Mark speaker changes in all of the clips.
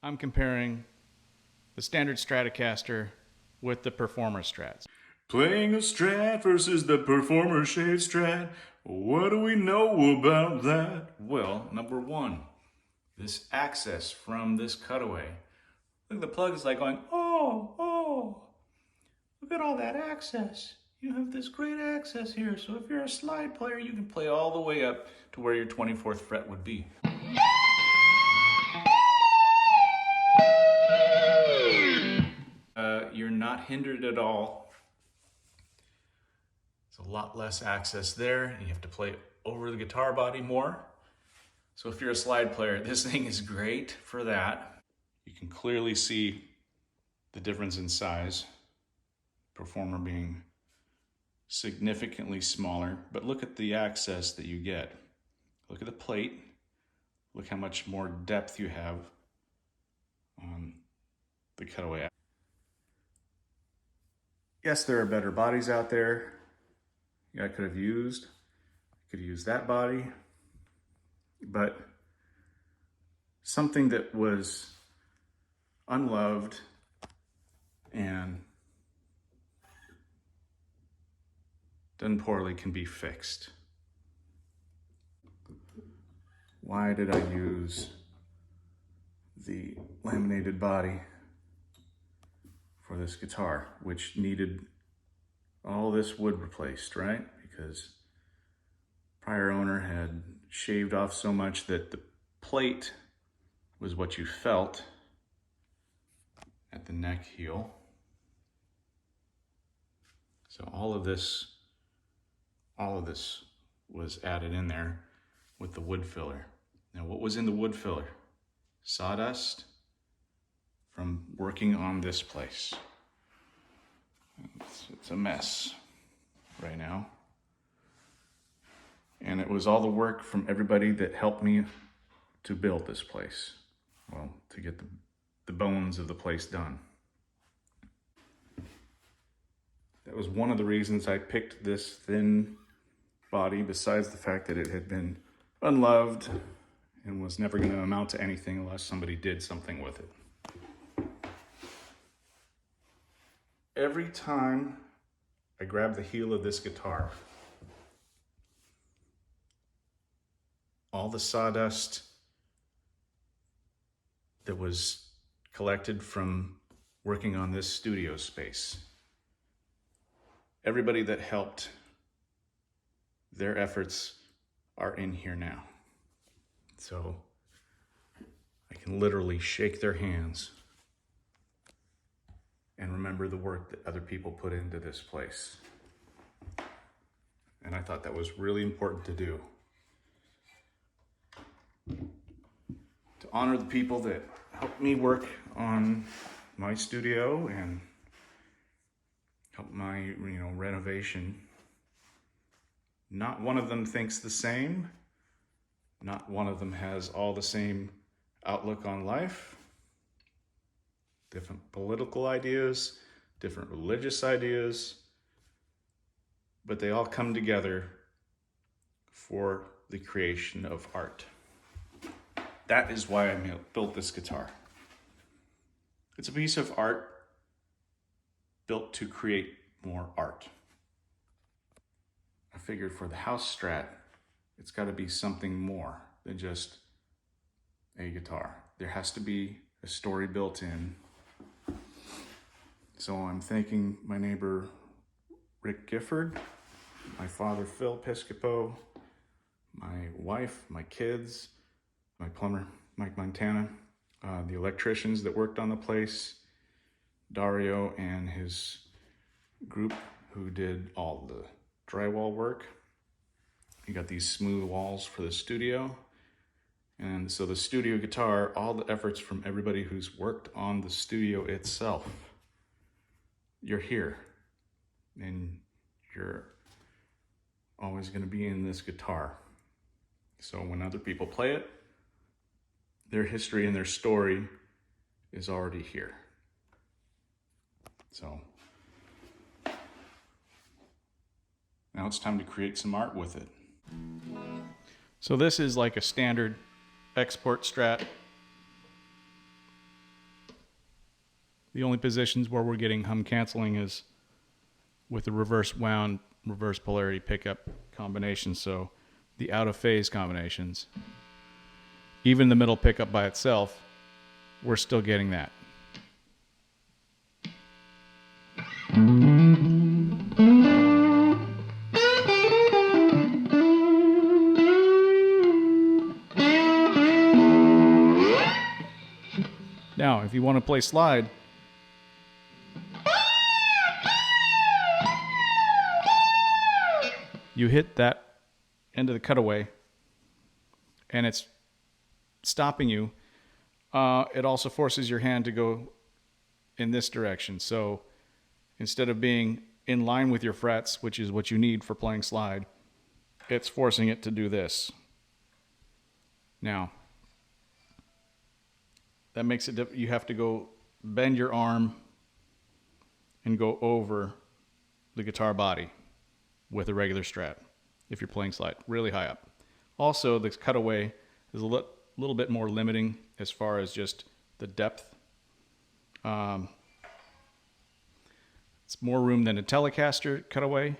Speaker 1: I'm comparing the standard Stratocaster with the Performer Strats.
Speaker 2: Playing a Strat versus the Performer shaped Strat. What do we know about that? Well, number one, this access from this cutaway. Look, the plug is like going, oh, look at all that access. You have this great access here. So if you're a slide player, you can play all the way up to where your 24th fret would be. You're not hindered at all. There's a lot less access there. You have to play over the guitar body more. So if you're a slide player, this thing is great for that. You can clearly see the difference in size. Performer being significantly smaller, but look at the access that you get. Look at the plate. Look how much more depth you have on the cutaway. Yes, there are better bodies out there. I could have used. I could use that body, but something that was unloved and done poorly can be fixed. Why did I use the laminated body for this guitar, which needed all this wood replaced, right? Because prior owner had shaved off so much that the plate was what you felt at the neck heel. So all of this was added in there with the wood filler. Now, what was in the wood filler? Sawdust from working on this place. It's a mess right now. And it was all the work from everybody that helped me to build this place. Well, to get the bones of the place done. That was one of the reasons I picked this thin body, besides the fact that it had been unloved and was never going to amount to anything unless somebody did something with it. Every time I grab the heel of this guitar, all the sawdust that was collected from working on this studio space, everybody that helped, their efforts are in here now. So I can literally shake their hands and remember the work that other people put into this place. And I thought that was really important to do. To honor the people that helped me work on my studio and help my, renovation. Not one of them thinks the same. Not one of them has all the same outlook on life. Different political ideas, different religious ideas, but they all come together for the creation of art. That is why I built this guitar. It's a piece of art built to create more art. I figured for the house Strat, it's got to be something more than just a guitar. There has to be a story built in. So I'm thanking my neighbor Rick Gifford, my father Phil Piscopo, my wife, my kids, my plumber Mike Montana, the electricians that worked on the place, Dario and his group who did all the drywall work. You got these smooth walls for the studio. And so the studio guitar, all the efforts from everybody who's worked on the studio itself. You're here and you're always going to be in this guitar. So when other people play it, their history and their story is already here. So now it's time to create some art with it.
Speaker 1: So this is like a standard export Strat. The only positions where we're getting hum canceling is with the reverse wound, reverse polarity pickup combination. So the out of phase combinations, even the middle pickup by itself, we're still getting that. Now, if you want to play slide, you hit that end of the cutaway and it's stopping you. It also forces your hand to go in this direction. So instead of being in line with your frets, which is what you need for playing slide, it's forcing it to do this. Now, that makes it you have to go bend your arm and go over the guitar body with a regular Strat if you're playing slide, really high up. Also, the cutaway is a little bit more limiting as far as just the depth. It's more room than a Telecaster cutaway,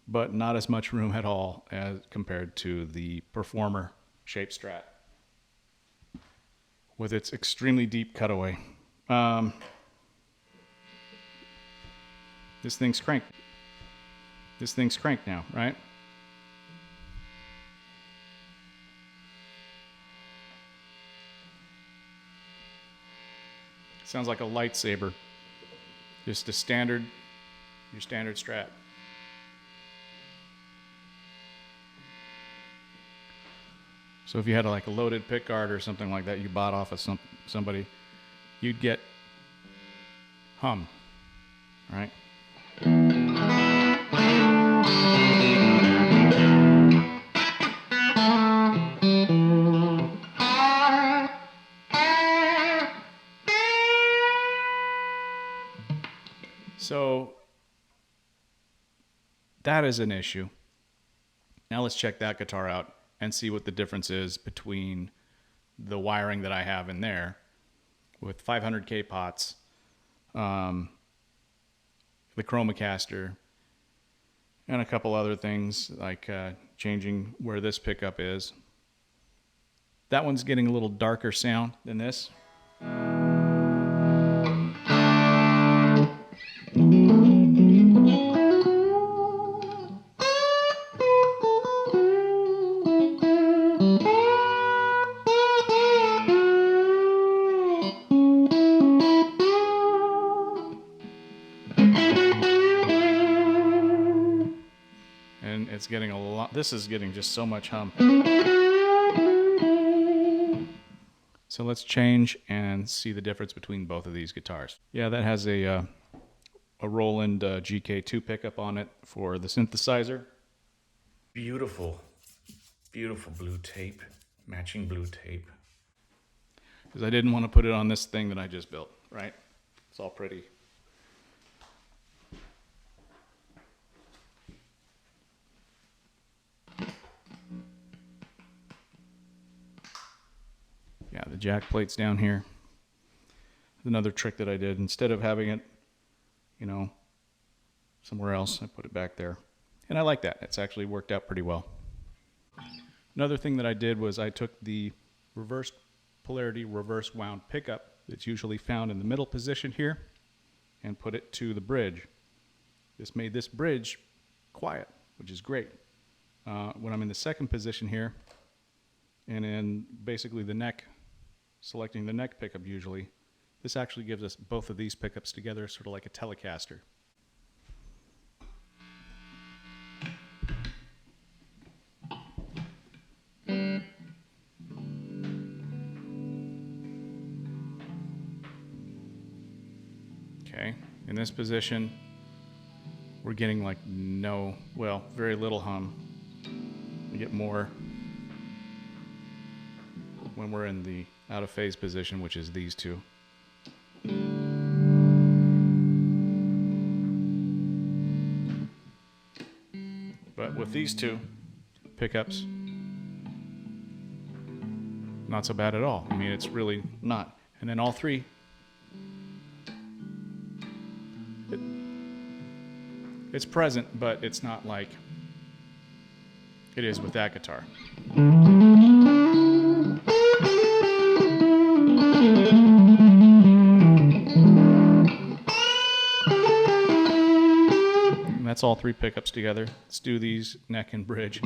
Speaker 1: but not as much room at all as compared to the Performer shaped Strat with its extremely deep cutaway. This thing's cranked. This thing's cranked now, right? Sounds like a lightsaber. Just your standard Strat. So if you had like a loaded pickguard or something like that you bought off of somebody, you'd get hum, right? So that is an issue. Now let's check that guitar out and see what the difference is between the wiring that I have in there with 500K pots, the Chromacaster, and a couple other things like changing where this pickup is. That one's getting a little darker sound than this. And it's getting a lot, this is getting just so much hum. So let's change and see the difference between both of these guitars. Yeah, that has a Roland GK2 pickup on it for the synthesizer.
Speaker 2: Beautiful, beautiful blue tape, matching blue tape.
Speaker 1: Because I didn't want to put it on this thing that I just built, right? It's all pretty. Yeah, the jack plate's down here. Another trick that I did, instead of having it, somewhere else, I put it back there. And I like that. It's actually worked out pretty well. Another thing that I did was I took the reverse polarity reverse wound pickup that's usually found in the middle position here and put it to the bridge. This made this bridge quiet, which is great. When I'm in the second position here and in basically the neck, selecting the neck pickup usually, this actually gives us both of these pickups together, sort of like a Telecaster. Okay, in this position, we're getting like very little hum. We get more when we're in the out of phase position, which is these two. But with these two pickups, not so bad at all. I mean, it's really not. And then all three It's present, but it's not like it is with that guitar. And that's all three pickups together. Let's do these neck and bridge.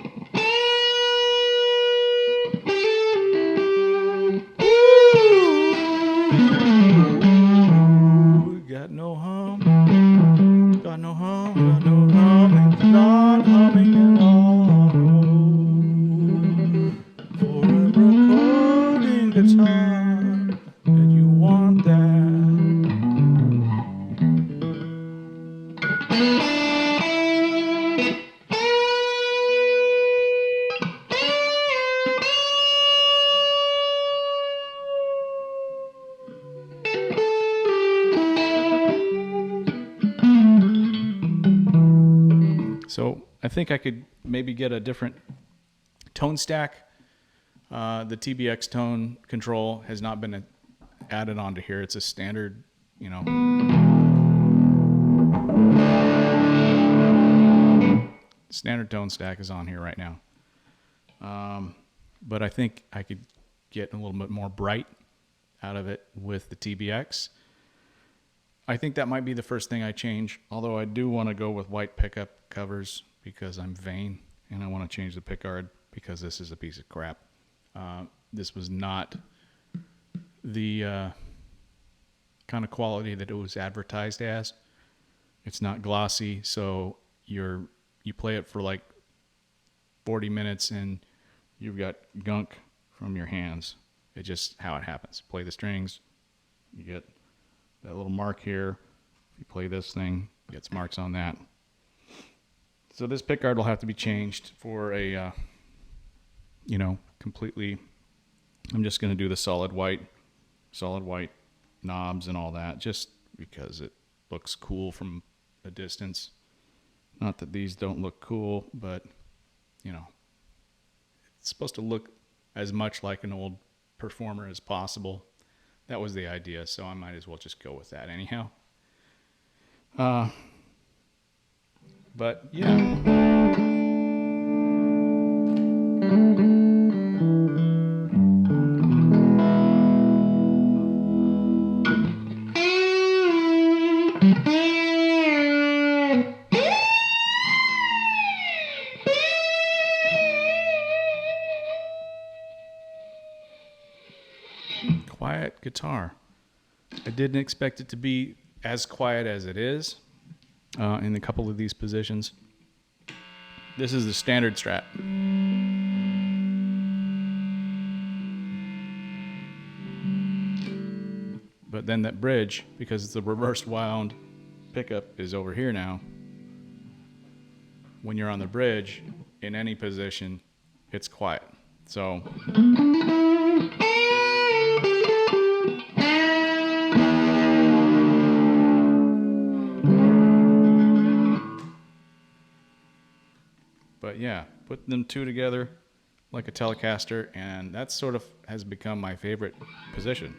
Speaker 1: Got no hum, got no hum, got no hum, it's not humming at all. For a recording guitar, that you want that. So I think I could maybe get a different tone stack. The TBX tone control has not been added onto here. It's a standard, you know. Standard tone stack is on here right now. But I think I could get a little bit more bright out of it with the TBX. I think that might be the first thing I change, although I do want to go with white pickup covers because I'm vain and I want to change the pickguard because this is a piece of crap. This was not the kind of quality that it was advertised as. It's not glossy, so you play it for like 40 minutes and you've got gunk from your hands. It's just how it happens. Play the strings, you get that little mark here. If you play this thing, it gets marks on that. So this pickguard will have to be changed for a, completely. I'm just going to do the solid white knobs and all that, just because it looks cool from a distance. Not that these don't look cool, but it's supposed to look as much like an old Performer as possible. That was the idea, so I might as well just go with that anyhow. But yeah. Quiet guitar. I didn't expect it to be as quiet as it is in a couple of these positions. This is the standard Strat. But then that bridge, because it's a reversed wound pickup, is over here now. When you're on the bridge, in any position, it's quiet. So but yeah, put them two together like a Telecaster, and that sort of has become my favorite position.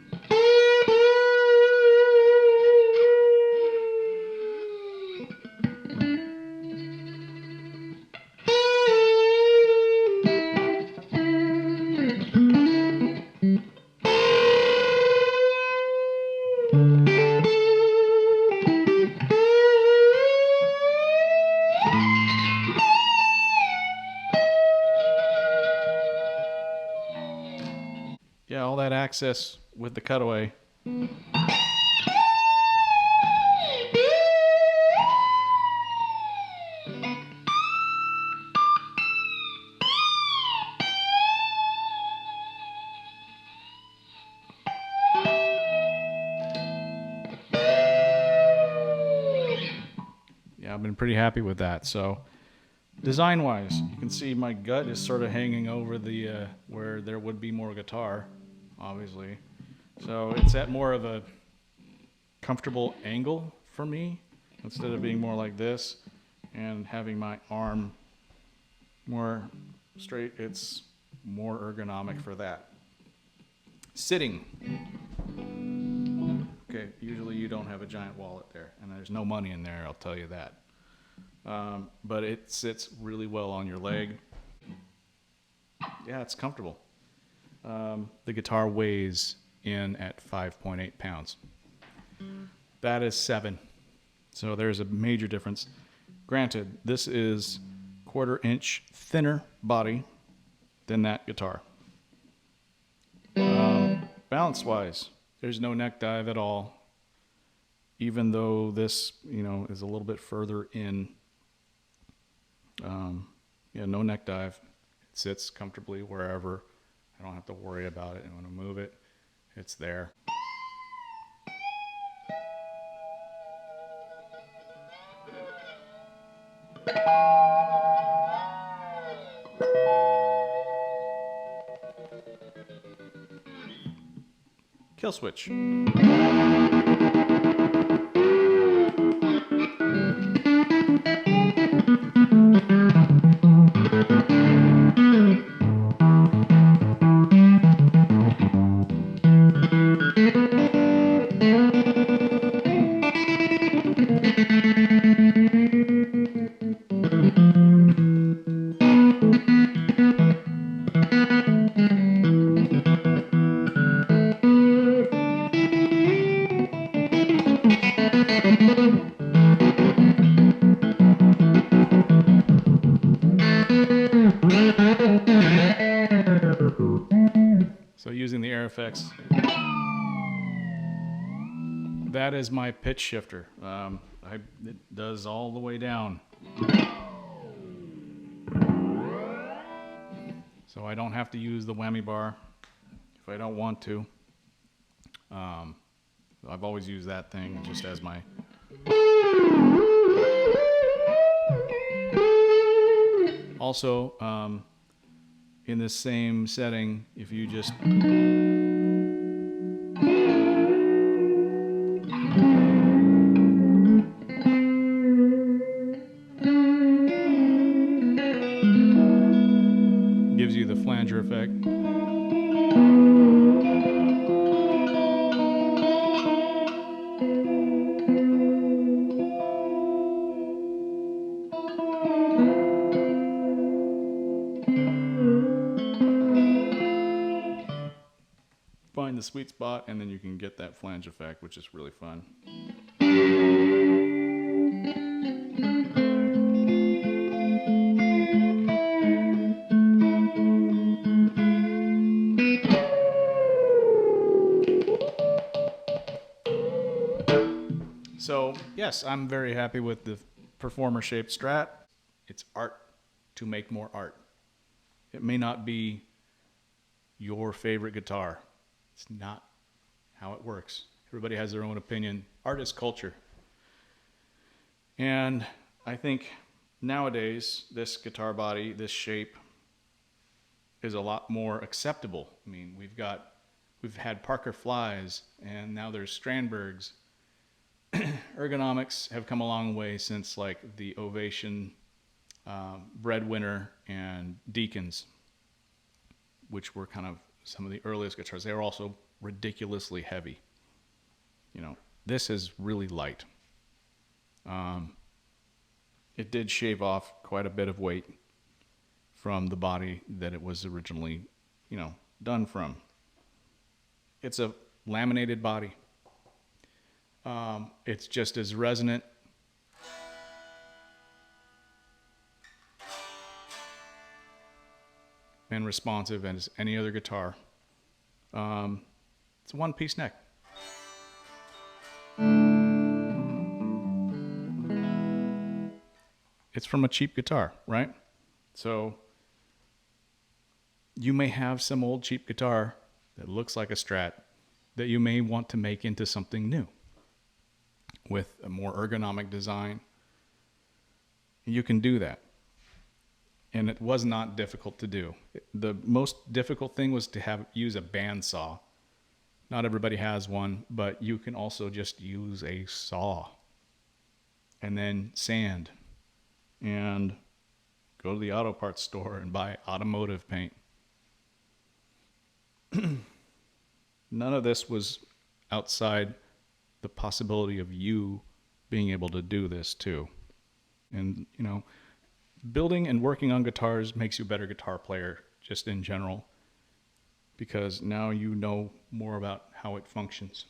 Speaker 1: Yeah, all that access with the cutaway. Yeah, I've been pretty happy with that. So design-wise, you can see my gut is sort of hanging over the where there would be more guitar, obviously. So it's at more of a comfortable angle for me, instead of being more like this and having my arm more straight. It's more ergonomic for that. Sitting. Okay, usually you don't have a giant wallet there, and there's no money in there, I'll tell you that. but it sits really well on your leg. Yeah, it's comfortable. The guitar weighs in at 5.8 pounds. That is 7. So there's a major difference. Granted, this is 1/4 inch thinner body than that guitar. Balance-wise, there's no neck dive at all. Even though this, is a little bit further in. No neck dive. It sits comfortably wherever. I don't have to worry about it. I want to move it. It's there. Kill switch. So using the air effects, that is my pitch shifter. It does all the way down. So I don't have to use the whammy bar if I don't want to. I've always used that thing just as my... Also, in this same setting, if you just... gives you the flanger effect. Find the sweet spot, and then you can get that flange effect, which is really fun. So, yes, I'm very happy with the Performer shaped Strat. It's art to make more art. It may not be your favorite guitar. It's not how it works. Everybody has their own opinion. Art is culture. And I think nowadays, this guitar body, this shape, is a lot more acceptable. I mean, we've had Parker Flies, and now there's Strandbergs. Ergonomics have come a long way since like the Ovation, Breadwinner, and Deacons, which were kind of some of the earliest guitars. They were also ridiculously heavy. This is really light. It did shave off quite a bit of weight from the body that it was originally, done from. It's a laminated body. It's just as resonant. And responsive as any other guitar. It's a one-piece neck. It's from a cheap guitar, right? So you may have some old cheap guitar that looks like a Strat that you may want to make into something new with a more ergonomic design. You can do that. And it was not difficult to do. The most difficult thing was to use a bandsaw. Not everybody has one, but you can also just use a saw and then sand and go to the auto parts store and buy automotive paint. None of this was outside the possibility of you being able to do this too. And, building and working on guitars makes you a better guitar player just in general, because now you know more about how it functions.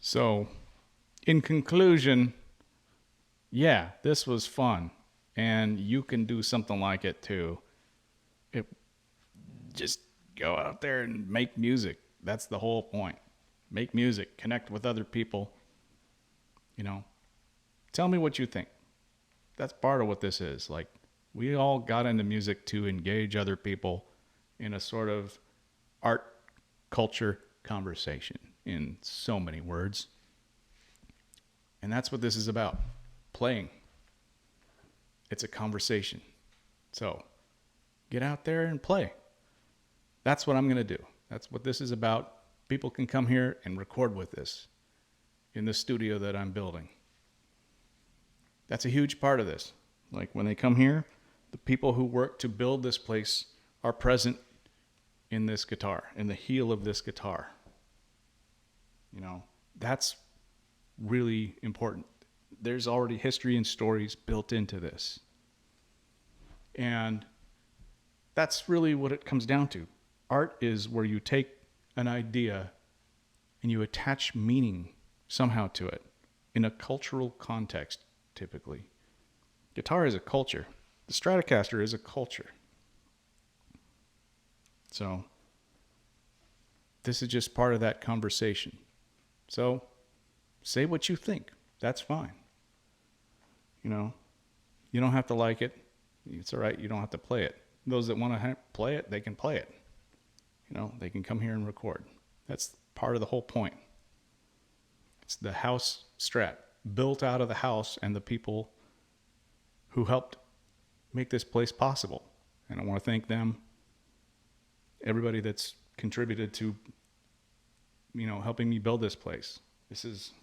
Speaker 1: So, in conclusion, yeah, this was fun, and you can do something like it too. Just go out there and make music. That's the whole point. Make music, connect with other people. Tell me what you think. That's part of what this is. Like, we all got into music to engage other people in a sort of art culture conversation, in so many words. And that's what this is about. Playing. It's a conversation. So, get out there and play. That's what I'm going to do. That's what this is about. People can come here and record with this in the studio that I'm building. That's a huge part of this. Like, when they come here, the people who work to build this place are present in this guitar, in the heel of this guitar. That's really important. There's already history and stories built into this. And that's really what it comes down to. Art is where you take an idea and you attach meaning somehow to it in a cultural context, typically. Guitar is a culture. The Stratocaster is a culture. So, this is just part of that conversation. So, say what you think. That's fine. You don't have to like it. It's all right. You don't have to play it. Those that want to play it, they can play it. They can come here and record. That's part of the whole point. It's the house Strat, built out of the house and the people who helped make this place possible. And I want to thank them, everybody that's contributed to, helping me build this place. This is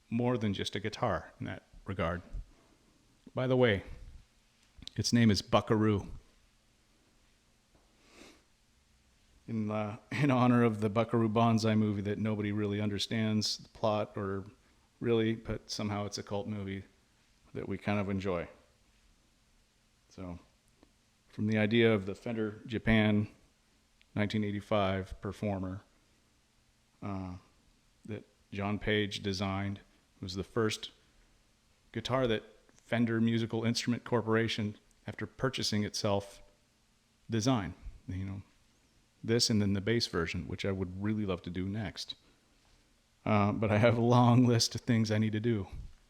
Speaker 1: more than just a guitar in that regard. By the way, its name is Buckaroo. In honor of the Buckaroo Banzai movie that nobody really understands the plot or really, but somehow it's a cult movie that we kind of enjoy. So, from the idea of the Fender Japan 1985 Performer that John Page designed, it was the first guitar that Fender Musical Instrument Corporation, after purchasing itself, designed. This and then the bass version, which I would really love to do next. But I have a long list of things I need to do.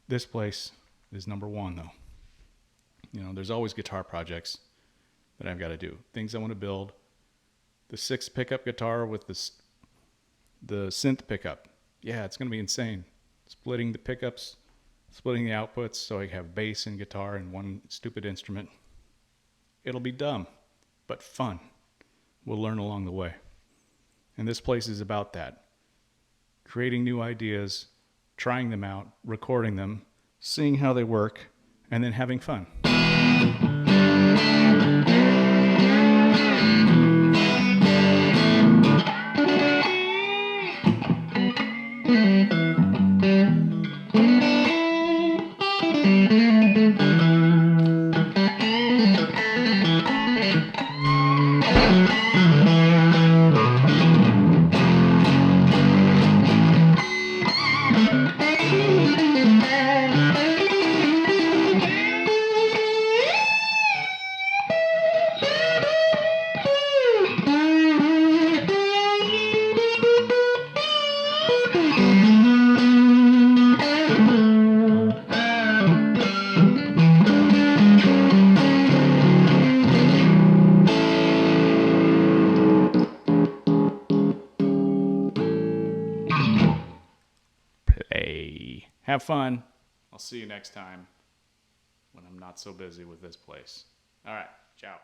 Speaker 1: This place is number one, though. There's always guitar projects that I've got to do. Things I want to build. The 6 pickup guitar with the synth pickup. Yeah, it's going to be insane. Splitting the pickups, splitting the outputs so I have bass and guitar in one stupid instrument. It'll be dumb, but fun. We'll learn along the way. And this place is about that. Creating new ideas, trying them out, recording them, seeing how they work, and then having fun. Alrighty. Have fun. I'll see you next time when I'm not so busy with this place. All right. Ciao.